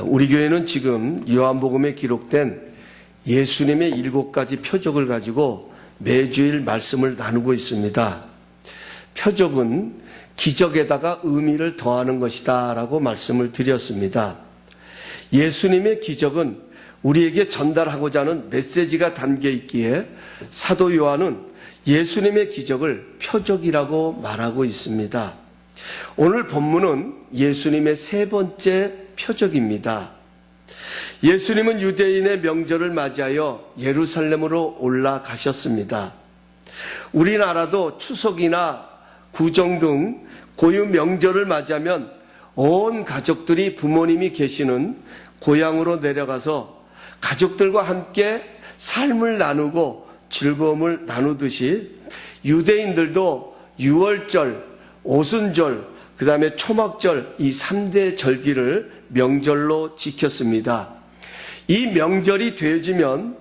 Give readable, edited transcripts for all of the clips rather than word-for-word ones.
우리 교회는 지금 요한복음에 기록된 예수님의 7가지 표적을 가지고 매주일 말씀을 나누고 있습니다. 표적은 기적에다가 의미를 더하는 것이다 라고 말씀을 드렸습니다. 예수님의 기적은 우리에게 전달하고자 하는 메시지가 담겨 있기에 사도 요한은 예수님의 기적을 표적이라고 말하고 있습니다. 오늘 본문은 예수님의 3번째 표적입니다. 예수님은 유대인의 명절을 맞이하여 예루살렘으로 올라가셨습니다. 우리나라도 추석이나 구정 등 고유 명절을 맞이하면 온 가족들이 부모님이 계시는 고향으로 내려가서 가족들과 함께 삶을 나누고 즐거움을 나누듯이 유대인들도 유월절, 오순절, 그 다음에 초막절 이 3대 절기를 명절로 지켰습니다. 이 명절이 되어지면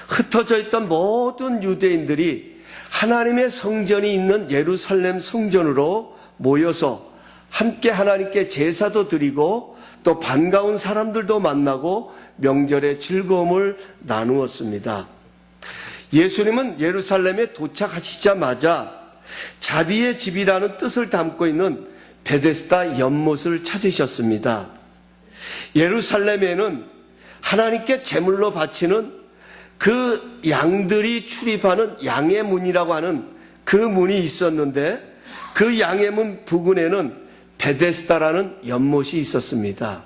흩어져 있던 모든 유대인들이 하나님의 성전이 있는 예루살렘 성전으로 모여서 함께 하나님께 제사도 드리고 또 반가운 사람들도 만나고 명절의 즐거움을 나누었습니다. 예수님은 예루살렘에 도착하시자마자 자비의 집이라는 뜻을 담고 있는 베데스다 연못을 찾으셨습니다. 예루살렘에는 하나님께 제물로 바치는 그 양들이 출입하는 양의 문이라고 하는 그 문이 있었는데 그 양의 문 부근에는 베데스다라는 연못이 있었습니다.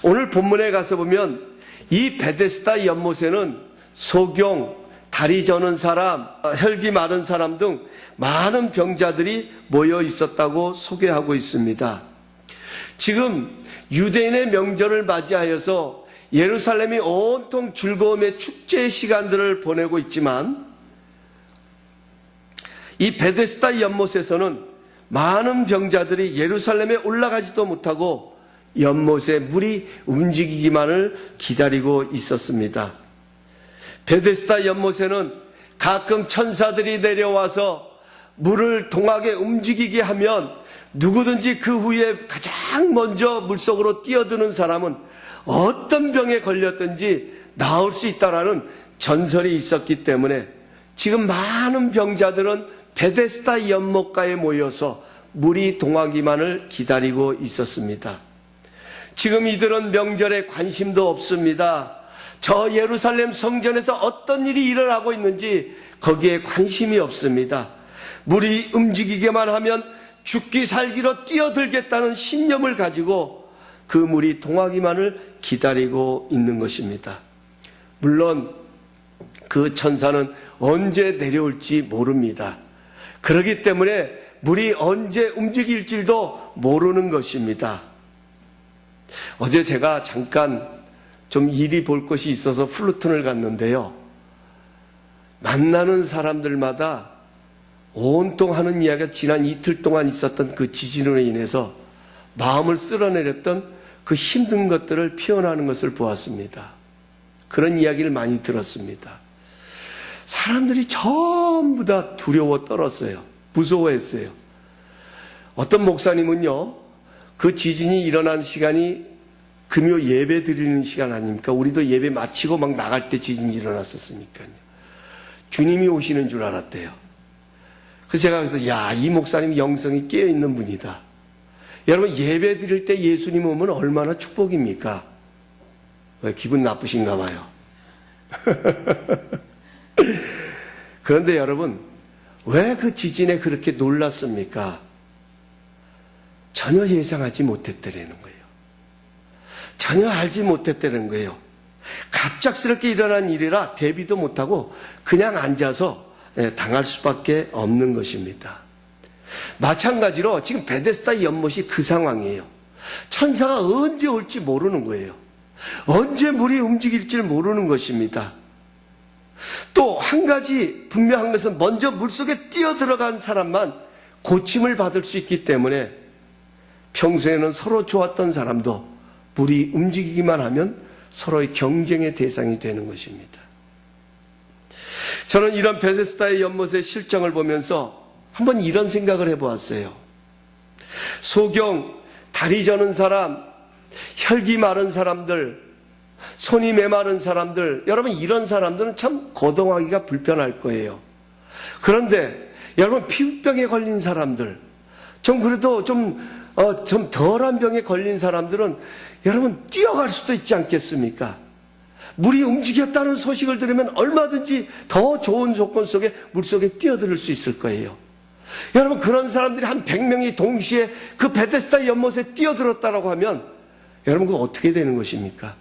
오늘 본문에 가서 보면 이 베데스다 연못에는 소경, 다리 저는 사람, 혈기 마른 사람 등 많은 병자들이 모여 있었다고 소개하고 있습니다. 지금 유대인의 명절을 맞이하여서 예루살렘이 온통 즐거움의 축제의 시간들을 보내고 있지만 이 베데스다 연못에서는 많은 병자들이 예루살렘에 올라가지도 못하고 연못에 물이 움직이기만을 기다리고 있었습니다. 베데스다 연못에는 가끔 천사들이 내려와서 물을 동하게 움직이게 하면 누구든지 그 후에 가장 먼저 물속으로 뛰어드는 사람은 어떤 병에 걸렸든지 나을 수 있다라는 전설이 있었기 때문에 지금 많은 병자들은 베데스다 연못가에 모여서 물이 동하기만을 기다리고 있었습니다. 지금 이들은 명절에 관심도 없습니다. 저 예루살렘 성전에서 어떤 일이 일어나고 있는지 거기에 관심이 없습니다. 물이 움직이기만 하면 죽기 살기로 뛰어들겠다는 신념을 가지고 그 물이 동하기만을 기다리고 있는 것입니다. 물론 그 천사는 언제 내려올지 모릅니다. 그렇기 때문에 물이 언제 움직일지도 모르는 것입니다. 어제 제가 잠깐 좀 일이 볼 것이 있어서 플루톤을 갔는데요. 만나는 사람들마다 온통 하는 이야기가 지난 이틀 동안 있었던 그 지진으로 인해서 마음을 쓸어내렸던 그 힘든 것들을 표현하는 것을 보았습니다. 그런 이야기를 많이 들었습니다. 사람들이 전부 다 두려워 떨었어요. 무서워했어요. 어떤 목사님은요, 그 지진이 일어난 시간이 금요 예배 드리는 시간 아닙니까? 우리도 예배 마치고 막 나갈 때 지진이 일어났었으니까요. 주님이 오시는 줄 알았대요. 그래서 제가 그래서 이 목사님 영성이 깨어있는 분이다. 여러분 예배 드릴 때 예수님 오면 얼마나 축복입니까? 왜 기분 나쁘신가 봐요. 그런데 여러분 왜 그 지진에 그렇게 놀랐습니까? 전혀 예상하지 못했다는 거예요. 전혀 알지 못했다는 거예요. 갑작스럽게 일어난 일이라 대비도 못하고 그냥 앉아서 당할 수밖에 없는 것입니다. 마찬가지로 지금 베데스다 연못이 그 상황이에요. 천사가 언제 올지 모르는 거예요. 언제 물이 움직일지를 모르는 것입니다. 또 한 가지 분명한 것은 먼저 물속에 뛰어들어간 사람만 고침을 받을 수 있기 때문에 평소에는 서로 좋았던 사람도 물이 움직이기만 하면 서로의 경쟁의 대상이 되는 것입니다. 저는 이런 베데스다의 연못의 실정을 보면서 한번 이런 생각을 해보았어요. 소경, 다리 저는 사람, 혈기 마른 사람들, 손이 메마른 사람들, 여러분 이런 사람들은 참 거동하기가 불편할 거예요. 그런데 여러분 피부병에 걸린 사람들, 좀 그래도 좀 덜한 병에 걸린 사람들은 여러분 뛰어갈 수도 있지 않겠습니까? 물이 움직였다는 소식을 들으면 얼마든지 더 좋은 조건 속에 물속에 뛰어들 수 있을 거예요. 여러분 그런 사람들이 한 100명이 동시에 그 베데스다 연못에 뛰어들었다라고 하면 여러분 그거 어떻게 되는 것입니까?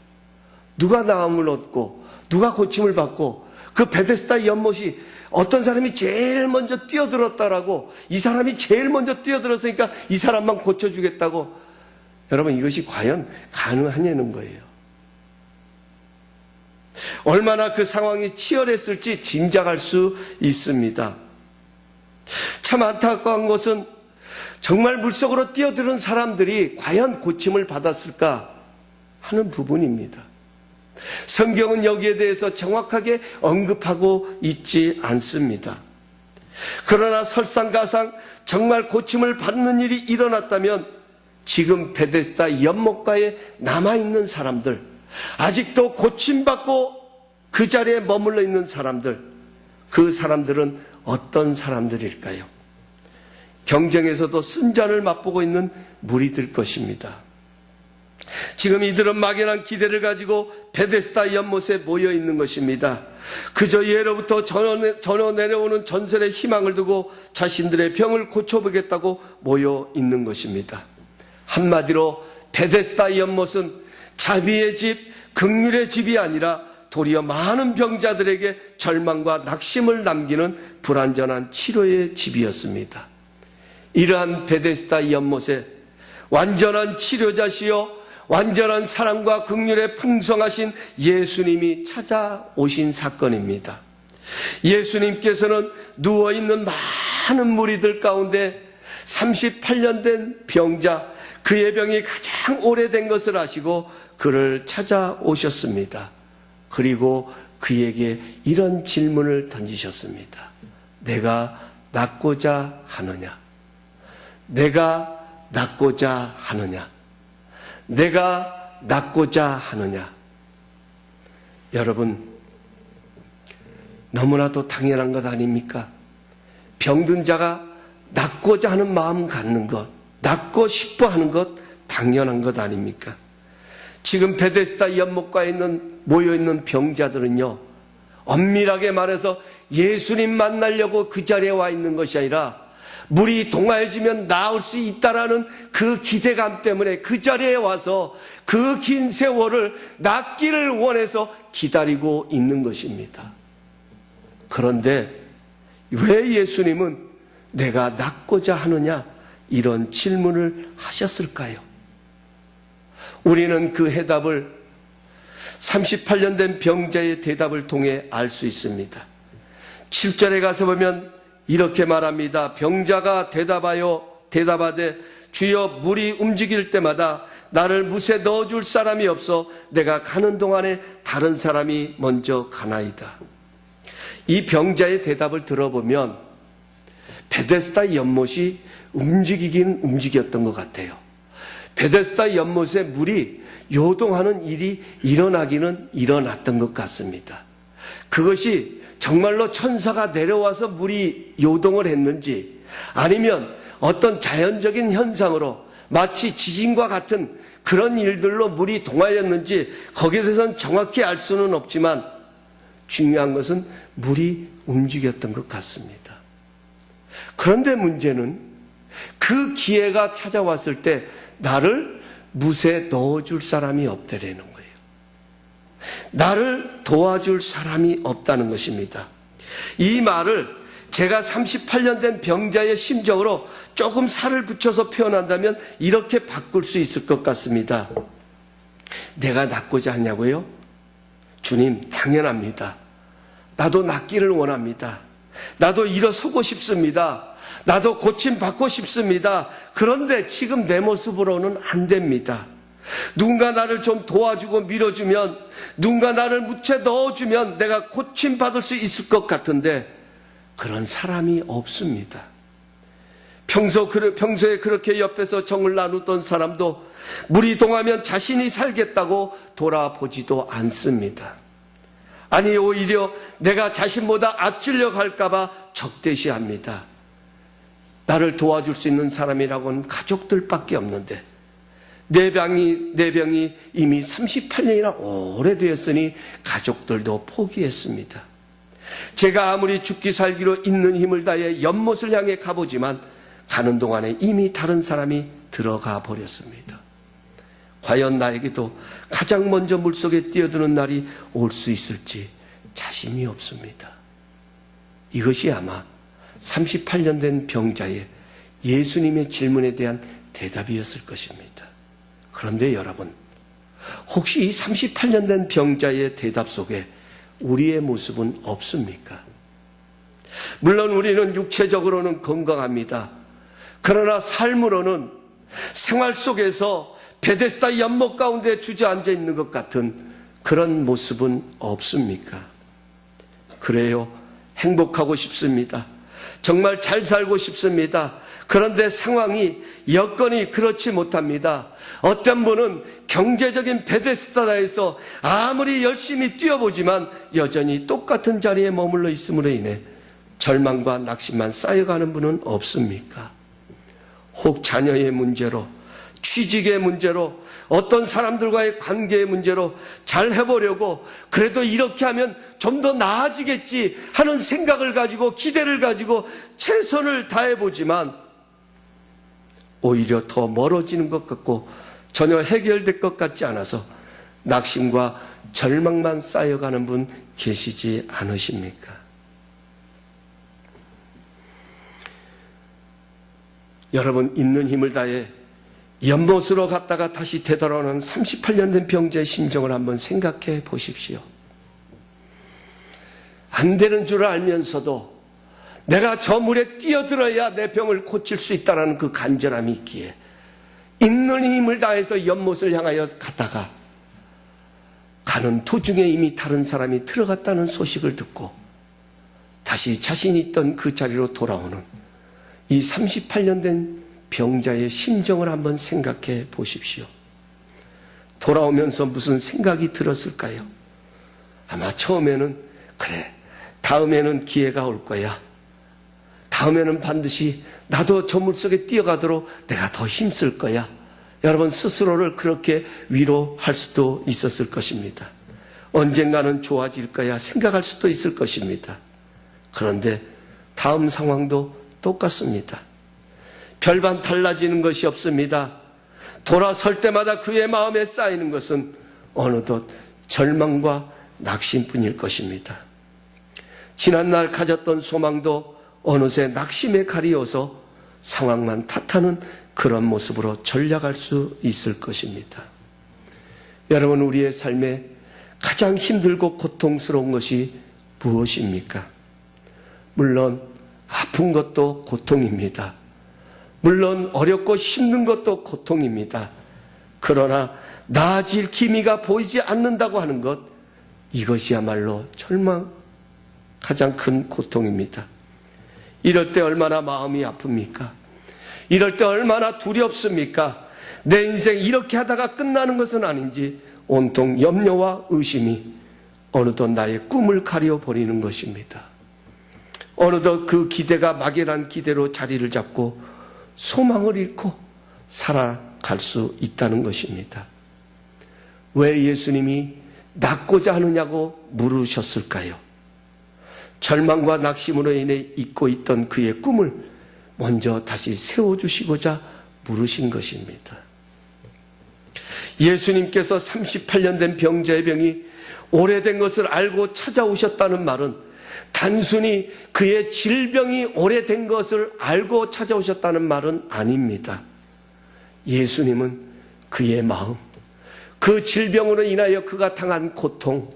누가 나음을 얻고 누가 고침을 받고 그 베데스다 연못이 어떤 사람이 제일 먼저 뛰어들었다라고 이 사람이 제일 먼저 뛰어들었으니까 이 사람만 고쳐주겠다고 여러분 이것이 과연 가능하냐는 거예요. 얼마나 그 상황이 치열했을지 짐작할 수 있습니다. 참 안타까운 것은 정말 물속으로 뛰어드는 사람들이 과연 고침을 받았을까 하는 부분입니다. 성경은 여기에 대해서 정확하게 언급하고 있지 않습니다. 그러나 설상가상 정말 고침을 받는 일이 일어났다면 지금 베데스다 연못가에 남아있는 사람들, 아직도 고침받고 그 자리에 머물러 있는 사람들, 그 사람들은 어떤 사람들일까요? 경쟁에서도 순잔을 맛보고 있는 무리들 것입니다. 지금 이들은 막연한 기대를 가지고 베데스다 연못에 모여 있는 것입니다. 그저 예로부터 전혀 내려오는 전설의 희망을 두고 자신들의 병을 고쳐보겠다고 모여 있는 것입니다. 한마디로 베데스다 연못은 자비의 집, 긍휼의 집이 아니라 도리어 많은 병자들에게 절망과 낙심을 남기는 불완전한 치료의 집이었습니다. 이러한 베데스다 연못에 완전한 치료자시여 완전한 사랑과 긍휼에 풍성하신 예수님이 찾아오신 사건입니다. 예수님께서는 누워있는 많은 무리들 가운데 38년 된 병자, 그의 병이 가장 오래된 것을 아시고 그를 찾아오셨습니다. 그리고 그에게 이런 질문을 던지셨습니다. 내가 낫고자 하느냐? 내가 낫고자 하느냐? 내가 낫고자 하느냐? 여러분, 너무나도 당연한 것 아닙니까? 병든 자가 낫고자 하는 마음 갖는 것, 낫고 싶어 하는 것 당연한 것 아닙니까? 지금 베데스다 연못가에 모여있는 병자들은요, 엄밀하게 말해서 예수님 만나려고 그 자리에 와 있는 것이 아니라 물이 동하여지면 나을 수 있다라는 그 기대감 때문에 그 자리에 와서 그 긴 세월을 낫기를 원해서 기다리고 있는 것입니다. 그런데 왜 예수님은 내가 낫고자 하느냐 이런 질문을 하셨을까요? 우리는 그 해답을 38년 된 병자의 대답을 통해 알 수 있습니다. 7절에 가서 보면 이렇게 말합니다. 병자가 대답하되 주여 물이 움직일 때마다 나를 못에 넣어줄 사람이 없어 내가 가는 동안에 다른 사람이 먼저 가나이다. 이 병자의 대답을 들어보면 베데스다 연못이 움직이긴 움직였던 것 같아요. 베데스다 연못에 물이 요동하는 일이 일어나기는 일어났던 것 같습니다. 그것이 정말로 천사가 내려와서 물이 요동을 했는지 아니면 어떤 자연적인 현상으로 마치 지진과 같은 그런 일들로 물이 동하였는지 거기에 대해서는 정확히 알 수는 없지만 중요한 것은 물이 움직였던 것 같습니다. 그런데 문제는 그 기회가 찾아왔을 때 나를 못에 넣어줄 사람이 없다라는 거예요. 나를 도와줄 사람이 없다는 것입니다. 이 말을 제가 38년 된 병자의 심정으로 조금 살을 붙여서 표현한다면 이렇게 바꿀 수 있을 것 같습니다. 내가 낫고자 하냐고요? 주님, 당연합니다. 나도 낫기를 원합니다. 나도 일어서고 싶습니다. 나도 고침받고 싶습니다. 그런데 지금 내 모습으로는 안 됩니다. 누군가 나를 좀 도와주고 밀어주면, 누군가 나를 묻혀 넣어주면 내가 고침받을 수 있을 것 같은데 그런 사람이 없습니다. 평소에 그렇게 옆에서 정을 나누던 사람도 물이 동하면 자신이 살겠다고 돌아보지도 않습니다. 아니, 오히려 내가 자신보다 앞질려 갈까봐 적대시합니다. 나를 도와줄 수 있는 사람이라고는 가족들밖에 없는데 내 병이 이미 38년이나 오래되었으니 가족들도 포기했습니다. 제가 아무리 죽기 살기로 있는 힘을 다해 연못을 향해 가보지만 가는 동안에 이미 다른 사람이 들어가 버렸습니다. 과연 나에게도 가장 먼저 물속에 뛰어드는 날이 올 수 있을지 자신이 없습니다. 이것이 아마 38년 된 병자의 예수님의 질문에 대한 대답이었을 것입니다. 그런데 여러분, 혹시 이 38년 된 병자의 대답 속에 우리의 모습은 없습니까? 물론 우리는 육체적으로는 건강합니다. 그러나 삶으로는 생활 속에서 베데스다 연못 가운데 주저앉아 있는 것 같은 그런 모습은 없습니까? 그래요. 행복하고 싶습니다. 정말 잘 살고 싶습니다. 그런데 상황이, 여건이 그렇지 못합니다. 어떤 분은 경제적인 베데스다에서 아무리 열심히 뛰어보지만 여전히 똑같은 자리에 머물러 있음으로 인해 절망과 낙심만 쌓여가는 분은 없습니까? 혹 자녀의 문제로, 취직의 문제로, 어떤 사람들과의 관계의 문제로 잘 해보려고, 그래도 이렇게 하면 좀 더 나아지겠지 하는 생각을 가지고, 기대를 가지고 최선을 다해보지만 오히려 더 멀어지는 것 같고 전혀 해결될 것 같지 않아서 낙심과 절망만 쌓여가는 분 계시지 않으십니까? 여러분, 있는 힘을 다해 연못으로 갔다가 다시 되돌아오는 38년 된 병자의 심정을 한번 생각해 보십시오. 안 되는 줄 알면서도 내가 저 물에 뛰어들어야 내 병을 고칠 수 있다는 그 간절함이 있기에 있는 힘을 다해서 연못을 향하여 갔다가 가는 도중에 이미 다른 사람이 들어갔다는 소식을 듣고 다시 자신이 있던 그 자리로 돌아오는 이 38년 된 병자의 심정을 한번 생각해 보십시오. 돌아오면서 무슨 생각이 들었을까요? 아마 처음에는 그래, 다음에는 기회가 올 거야. 다음에는 반드시 나도 저 물속에 뛰어가도록 내가 더 힘쓸 거야. 여러분, 스스로를 그렇게 위로할 수도 있었을 것입니다. 언젠가는 좋아질 거야 생각할 수도 있을 것입니다. 그런데 다음 상황도 똑같습니다. 별반 달라지는 것이 없습니다. 돌아설 때마다 그의 마음에 쌓이는 것은 어느덧 절망과 낙심뿐일 것입니다. 지난날 가졌던 소망도 어느새 낙심에 가리워서 상황만 탓하는 그런 모습으로 전락할 수 있을 것입니다. 여러분, 우리의 삶에 가장 힘들고 고통스러운 것이 무엇입니까? 물론 아픈 것도 고통입니다. 물론 어렵고 힘든 것도 고통입니다. 그러나 나아질 기미가 보이지 않는다고 하는 것, 이것이야말로 가장 큰 고통입니다. 이럴 때 얼마나 마음이 아픕니까? 이럴 때 얼마나 두렵습니까? 내 인생 이렇게 하다가 끝나는 것은 아닌지 온통 염려와 의심이 어느덧 나의 꿈을 가려버리는 것입니다. 어느덧 그 기대가 막연한 기대로 자리를 잡고 소망을 잃고 살아갈 수 있다는 것입니다. 왜 예수님이 낫고자 하느냐고 물으셨을까요? 절망과 낙심으로 인해 잊고 있던 그의 꿈을 먼저 다시 세워주시고자 물으신 것입니다. 예수님께서 38년 된 병자의 병이 오래된 것을 알고 찾아오셨다는 말은 단순히 그의 질병이 오래된 것을 알고 찾아오셨다는 말은 아닙니다. 예수님은 그의 마음, 그 질병으로 인하여 그가 당한 고통,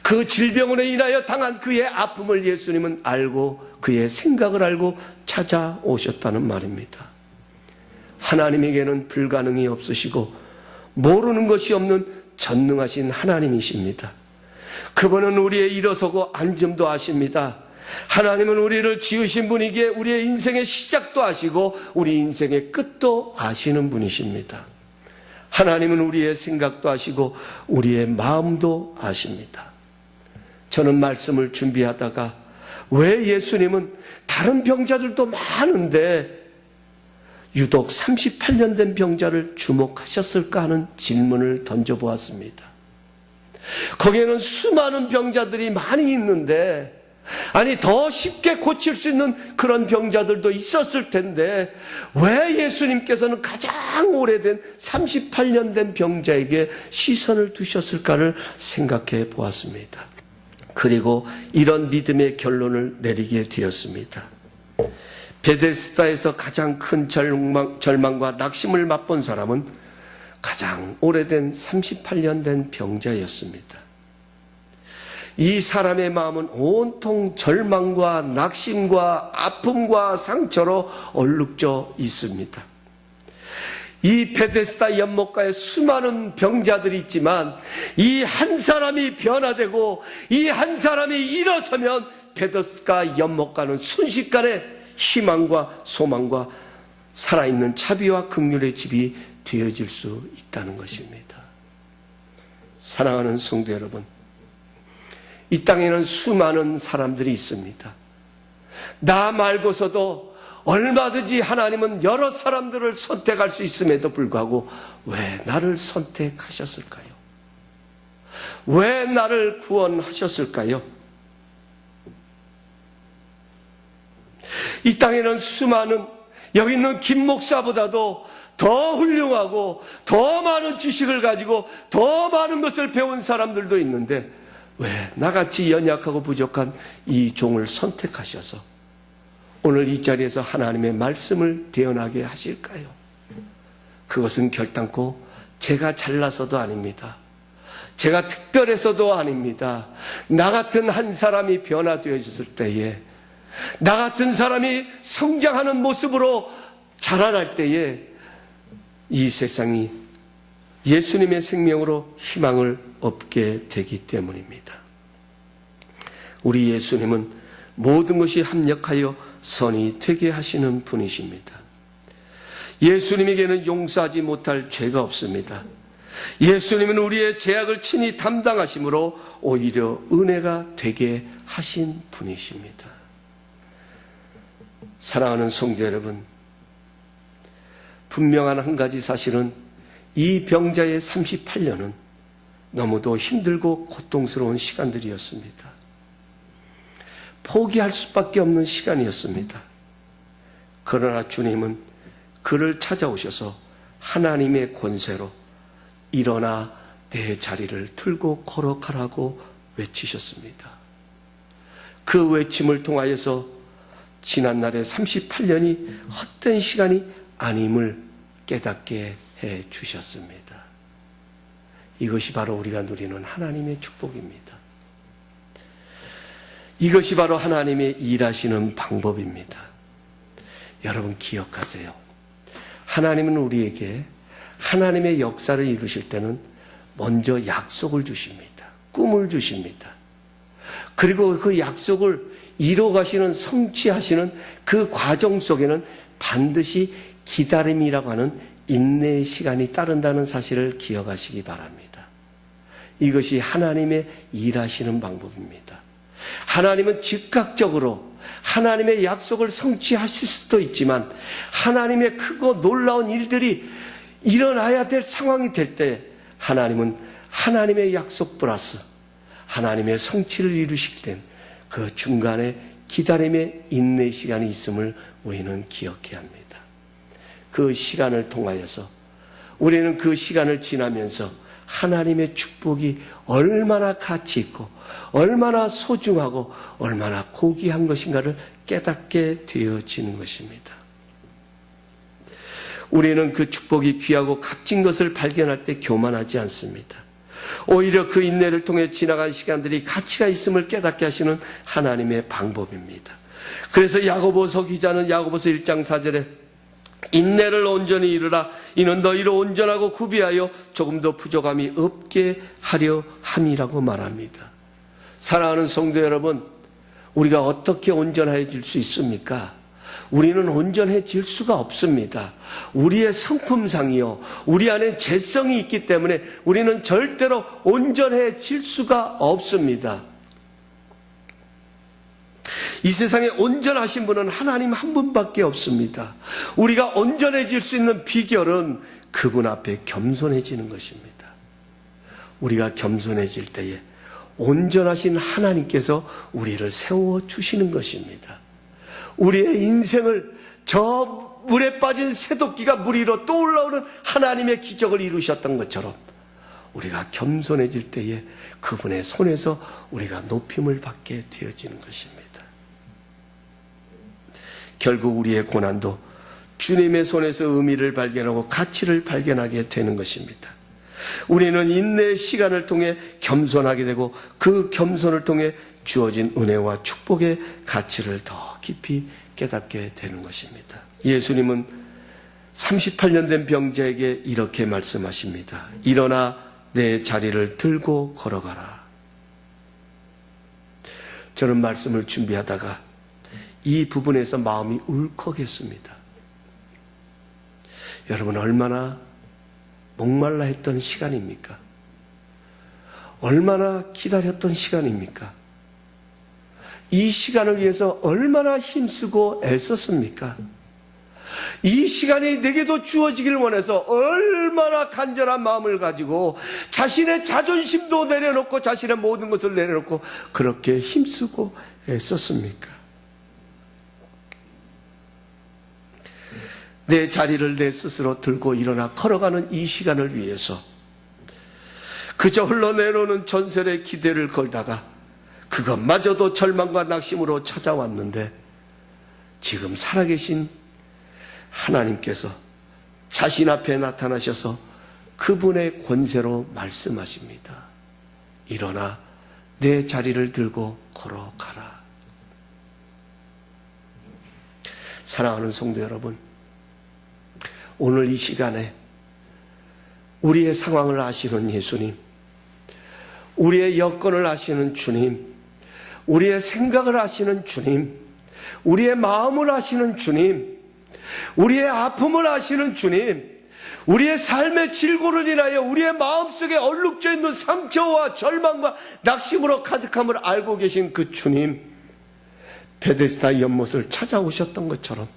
그 질병으로 인하여 당한 그의 아픔을 예수님은 알고 그의 생각을 알고 찾아오셨다는 말입니다. 하나님에게는 불가능이 없으시고 모르는 것이 없는 전능하신 하나님이십니다. 그분은 우리의 일어서고 앉음도 아십니다. 하나님은 우리를 지으신 분이기에 우리의 인생의 시작도 아시고 우리 인생의 끝도 아시는 분이십니다. 하나님은 우리의 생각도 아시고 우리의 마음도 아십니다. 저는 말씀을 준비하다가 왜 예수님은 다른 병자들도 많은데 유독 38년 된 병자를 주목하셨을까 하는 질문을 던져보았습니다. 거기에는 수많은 병자들이 많이 있는데, 아니 더 쉽게 고칠 수 있는 그런 병자들도 있었을 텐데 왜 예수님께서는 가장 오래된 38년 된 병자에게 시선을 두셨을까를 생각해 보았습니다. 그리고 이런 믿음의 결론을 내리게 되었습니다. 베데스다에서 가장 큰 절망과 낙심을 맛본 사람은 가장 오래된 38년 된 병자였습니다. 이 사람의 마음은 온통 절망과 낙심과 아픔과 상처로 얼룩져 있습니다. 이 베데스다 연못가에 수많은 병자들이 있지만 이 한 사람이 변화되고 이 한 사람이 일어서면 베데스다 연못가는 순식간에 희망과 소망과 살아있는 자비와 긍휼의 집이 되어질 수 있다는 것입니다. 사랑하는 성도 여러분, 이 땅에는 수많은 사람들이 있습니다. 나 말고서도 얼마든지 하나님은 여러 사람들을 선택할 수 있음에도 불구하고 왜 나를 선택하셨을까요? 왜 나를 구원하셨을까요? 이 땅에는 수많은, 여기 있는 김 목사보다도 더 훌륭하고 더 많은 지식을 가지고 더 많은 것을 배운 사람들도 있는데 왜 나같이 연약하고 부족한 이 종을 선택하셔서 오늘 이 자리에서 하나님의 말씀을 대언하게 하실까요? 그것은 결단코 제가 잘나서도 아닙니다. 제가 특별해서도 아닙니다. 나 같은 한 사람이 변화되어졌을 때에, 나 같은 사람이 성장하는 모습으로 자라날 때에 이 세상이 예수님의 생명으로 희망을 얻게 되기 때문입니다. 우리 예수님은 모든 것이 합력하여 선이 되게 하시는 분이십니다. 예수님에게는 용서하지 못할 죄가 없습니다. 예수님은 우리의 죄악을 친히 담당하심으로 오히려 은혜가 되게 하신 분이십니다. 사랑하는 성도 여러분, 분명한 한 가지 사실은 이 병자의 38년은 너무도 힘들고 고통스러운 시간들이었습니다. 포기할 수밖에 없는 시간이었습니다. 그러나 주님은 그를 찾아오셔서 하나님의 권세로 일어나 내 자리를 들고 걸어가라고 외치셨습니다. 그 외침을 통하여서 지난날의 38년이 헛된 시간이 아님을 깨닫게 해 주셨습니다. 이것이 바로 우리가 누리는 하나님의 축복입니다. 이것이 바로 하나님의 일하시는 방법입니다. 여러분 기억하세요. 하나님은 우리에게 하나님의 역사를 이루실 때는 먼저 약속을 주십니다. 꿈을 주십니다. 그리고 그 약속을 이루어가시는, 성취하시는 그 과정 속에는 반드시 기다림이라고 하는 인내의 시간이 따른다는 사실을 기억하시기 바랍니다. 이것이 하나님의 일하시는 방법입니다. 하나님은 즉각적으로 하나님의 약속을 성취하실 수도 있지만 하나님의 크고 놀라운 일들이 일어나야 될 상황이 될 때 하나님은 하나님의 약속 플러스 하나님의 성취를 이루실 땐 그 중간에 기다림의 인내의 시간이 있음을 우리는 기억해야 합니다. 그 시간을 통하여서 우리는 그 시간을 지나면서 하나님의 축복이 얼마나 가치 있고 얼마나 소중하고 얼마나 고귀한 것인가를 깨닫게 되어지는 것입니다. 우리는 그 축복이 귀하고 값진 것을 발견할 때 교만하지 않습니다. 오히려 그 인내를 통해 지나간 시간들이 가치가 있음을 깨닫게 하시는 하나님의 방법입니다. 그래서 야고보서 기자는 야고보서 1장 4절에 인내를 온전히 이루라. 이는 너희로 온전하고 구비하여 조금도 부족함이 없게 하려 함이라고 말합니다. 사랑하는 성도 여러분, 우리가 어떻게 온전해질 수 있습니까? 우리는 온전해질 수가 없습니다. 우리의 성품상이요, 우리 안에 죄성이 있기 때문에 우리는 절대로 온전해질 수가 없습니다. 이 세상에 온전하신 분은 하나님 한 분밖에 없습니다. 우리가 온전해질 수 있는 비결은 그분 앞에 겸손해지는 것입니다. 우리가 겸손해질 때에 온전하신 하나님께서 우리를 세워주시는 것입니다. 우리의 인생을 저 물에 빠진 새도끼가 물 위로 떠올라오는 하나님의 기적을 이루셨던 것처럼 우리가 겸손해질 때에 그분의 손에서 우리가 높임을 받게 되어지는 것입니다. 결국 우리의 고난도 주님의 손에서 의미를 발견하고 가치를 발견하게 되는 것입니다. 우리는 인내의 시간을 통해 겸손하게 되고 그 겸손을 통해 주어진 은혜와 축복의 가치를 더 깊이 깨닫게 되는 것입니다. 예수님은 38년 된 병자에게 이렇게 말씀하십니다. 일어나 내 자리를 들고 걸어가라. 저는 말씀을 준비하다가 이 부분에서 마음이 울컥했습니다. 여러분, 얼마나 목말라 했던 시간입니까? 얼마나 기다렸던 시간입니까? 이 시간을 위해서 얼마나 힘쓰고 애썼습니까? 이 시간이 내게도 주어지길 원해서 얼마나 간절한 마음을 가지고 자신의 자존심도 내려놓고 자신의 모든 것을 내려놓고 그렇게 힘쓰고 애썼습니까? 내 자리를 내 스스로 들고 일어나 걸어가는 이 시간을 위해서 그저 흘러내려오는 전설의 기대를 걸다가 그것마저도 절망과 낙심으로 찾아왔는데 지금 살아계신 하나님께서 자신 앞에 나타나셔서 그분의 권세로 말씀하십니다. 일어나 내 자리를 들고 걸어가라. 사랑하는 성도 여러분, 오늘 이 시간에 우리의 상황을 아시는 예수님, 우리의 여건을 아시는 주님, 우리의 생각을 아시는 주님, 우리의 마음을 아시는 주님, 우리의 아픔을 아시는 주님, 우리의 삶의 질고를 인하여 우리의 마음속에 얼룩져 있는 상처와 절망과 낙심으로 가득함을 알고 계신 그 주님, 베데스다 연못을 찾아오셨던 것처럼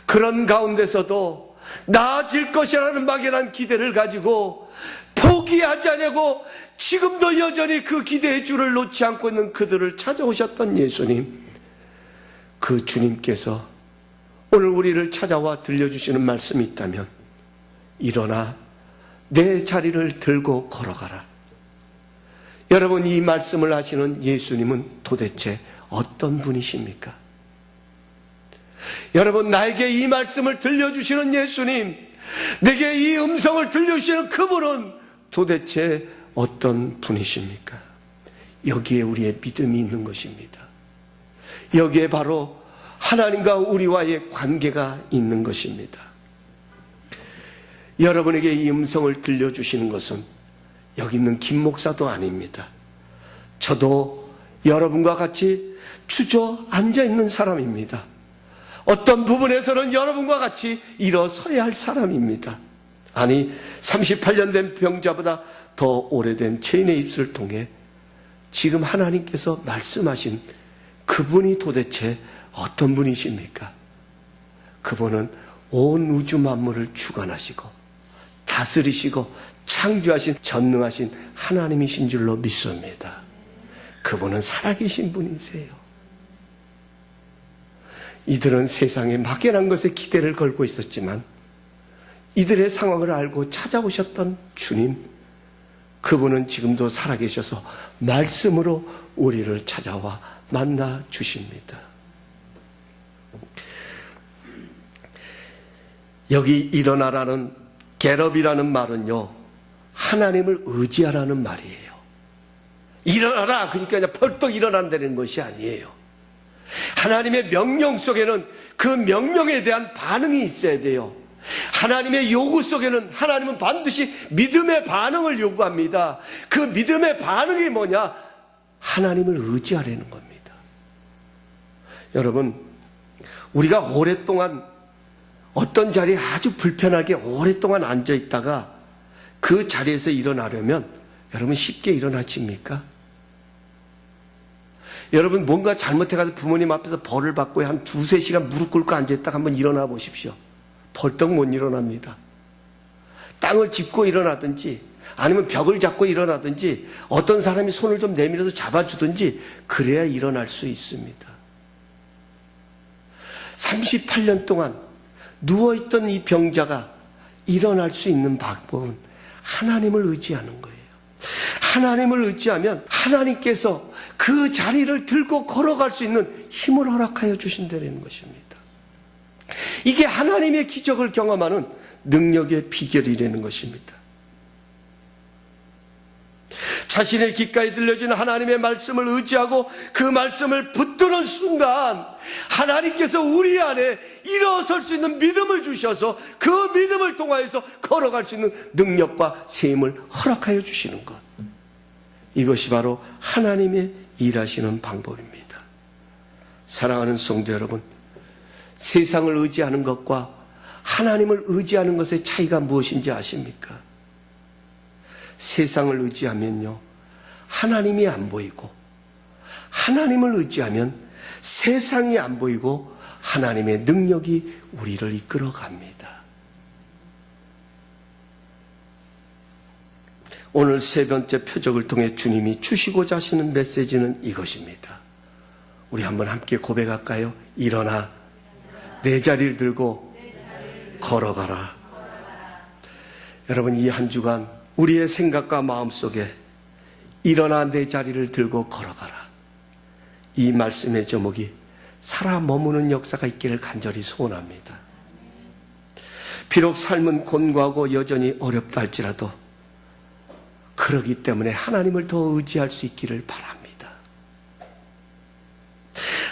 그런 가운데서도 나아질 것이라는 막연한 기대를 가지고 포기하지 않고 지금도 여전히 그 기대의 줄을 놓지 않고 있는 그들을 찾아오셨던 예수님, 그 주님께서 오늘 우리를 찾아와 들려주시는 말씀이 있다면 일어나 내 자리를 들고 걸어가라. 여러분, 이 말씀을 하시는 예수님은 도대체 어떤 분이십니까? 여러분, 나에게 이 말씀을 들려주시는 예수님, 내게 이 음성을 들려주시는 그분은 도대체 어떤 분이십니까? 여기에 우리의 믿음이 있는 것입니다. 여기에 바로 하나님과 우리와의 관계가 있는 것입니다. 여러분에게 이 음성을 들려주시는 것은 여기 있는 김 목사도 아닙니다. 저도 여러분과 같이 주저앉아 있는 사람입니다. 어떤 부분에서는 여러분과 같이 일어서야 할 사람입니다. 아니, 38년 된 병자보다 더 오래된 죄인의 입술을 통해 지금 하나님께서 말씀하신 그분이 도대체 어떤 분이십니까? 그분은 온 우주 만물을 주관하시고 다스리시고 창조하신 전능하신 하나님이신 줄로 믿습니다. 그분은 살아계신 분이세요. 이들은 세상에 막연한 것에 기대를 걸고 있었지만 이들의 상황을 알고 찾아오셨던 주님, 그분은 지금도 살아계셔서 말씀으로 우리를 찾아와 만나 주십니다. 여기 일어나라는 겟업이라는 말은요, 하나님을 의지하라는 말이에요. 일어나라, 그러니까 그냥 벌떡 일어난다는 것이 아니에요. 하나님의 명령 속에는 그 명령에 대한 반응이 있어야 돼요. 하나님의 요구 속에는 하나님은 반드시 믿음의 반응을 요구합니다. 그 믿음의 반응이 뭐냐? 하나님을 의지하라는 겁니다. 여러분, 우리가 오랫동안 어떤 자리에 아주 불편하게 오랫동안 앉아 있다가 그 자리에서 일어나려면 여러분 쉽게 일어나십니까? 여러분 뭔가 잘못해가지고 부모님 앞에서 벌을 받고 한 2-3시간 무릎 꿇고 앉아있다가 한번 일어나 보십시오. 벌떡 못 일어납니다. 땅을 짚고 일어나든지 아니면 벽을 잡고 일어나든지 어떤 사람이 손을 좀 내밀어서 잡아주든지 그래야 일어날 수 있습니다. 38년 동안 누워있던 이 병자가 일어날 수 있는 방법은 하나님을 의지하는 거예요. 하나님을 의지하면 하나님께서 그 자리를 들고 걸어갈 수 있는 힘을 허락하여 주신다는 것입니다. 이게 하나님의 기적을 경험하는 능력의 비결이라는 것입니다. 자신의 귓가에 들려지는 하나님의 말씀을 의지하고 그 말씀을 붙드는 순간 하나님께서 우리 안에 일어설 수 있는 믿음을 주셔서 그 믿음을 통하여서 걸어갈 수 있는 능력과 세임을 허락하여 주시는 것. 이것이 바로 하나님의 일하시는 방법입니다. 사랑하는 성도 여러분, 세상을 의지하는 것과 하나님을 의지하는 것의 차이가 무엇인지 아십니까? 세상을 의지하면요, 하나님이 안 보이고, 하나님을 의지하면 세상이 안 보이고 하나님의 능력이 우리를 이끌어 갑니다. 오늘 세 번째 표적을 통해 주님이 주시고자 하시는 메시지는 이것입니다. 우리 한번 함께 고백할까요? 일어나 내 자리를 들고 걸어가라. 여러분, 이 한 주간 우리의 생각과 마음 속에 일어나 내 자리를 들고 걸어가라, 이 말씀의 제목이 살아 머무는 역사가 있기를 간절히 소원합니다. 비록 삶은 곤고하고 여전히 어렵다 할지라도 그러기 때문에 하나님을 더 의지할 수 있기를 바랍니다.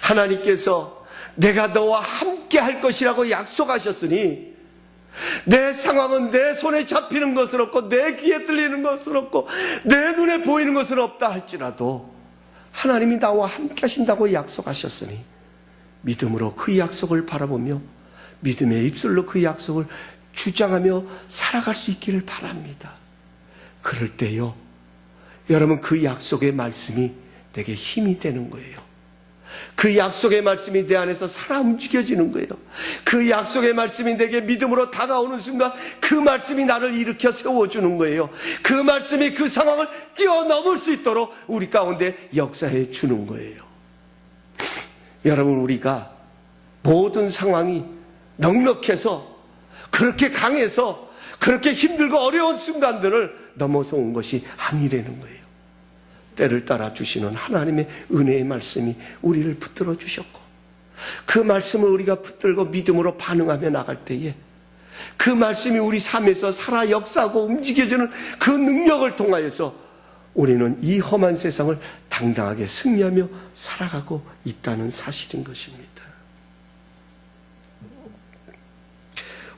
하나님께서 내가 너와 함께 할 것이라고 약속하셨으니 내 상황은 내 손에 잡히는 것은 없고 내 귀에 들리는 것은 없고 내 눈에 보이는 것은 없다 할지라도 하나님이 나와 함께 하신다고 약속하셨으니 믿음으로 그 약속을 바라보며 믿음의 입술로 그 약속을 주장하며 살아갈 수 있기를 바랍니다. 그럴 때요, 여러분, 그 약속의 말씀이 내게 힘이 되는 거예요. 그 약속의 말씀이 내 안에서 살아 움직여지는 거예요. 그 약속의 말씀이 내게 믿음으로 다가오는 순간 그 말씀이 나를 일으켜 세워주는 거예요. 그 말씀이 그 상황을 뛰어넘을 수 있도록 우리 가운데 역사해 주는 거예요. 여러분, 우리가 모든 상황이 넉넉해서 그렇게 강해서 그렇게 힘들고 어려운 순간들을 넘어서 온 것이 아니라는 거예요. 때를 따라 주시는 하나님의 은혜의 말씀이 우리를 붙들어 주셨고 그 말씀을 우리가 붙들고 믿음으로 반응하며 나갈 때에 그 말씀이 우리 삶에서 살아 역사하고 움직여주는 그 능력을 통하여서 우리는 이 험한 세상을 당당하게 승리하며 살아가고 있다는 사실인 것입니다.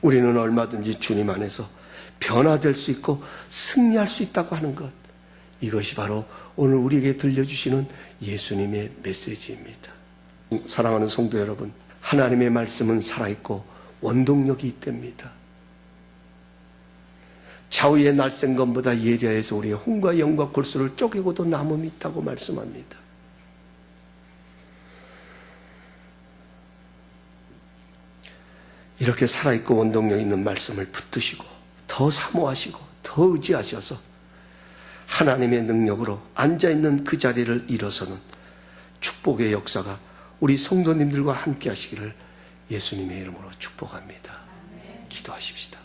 우리는 얼마든지 주님 안에서 변화될 수 있고 승리할 수 있다고 하는 것, 이것이 바로 오늘 우리에게 들려주시는 예수님의 메시지입니다. 사랑하는 성도 여러분, 하나님의 말씀은 살아있고 원동력이 있답니다. 좌우의 날쌘검보다 예리하여서 우리의 홍과 영과 골수를 쪼개고도 남음이 있다고 말씀합니다. 이렇게 살아있고 원동력 있는 말씀을 붙드시고 더 사모하시고 더 의지하셔서 하나님의 능력으로 앉아있는 그 자리를 일어서는 축복의 역사가 우리 성도님들과 함께 하시기를 예수님의 이름으로 축복합니다. 기도하십시다.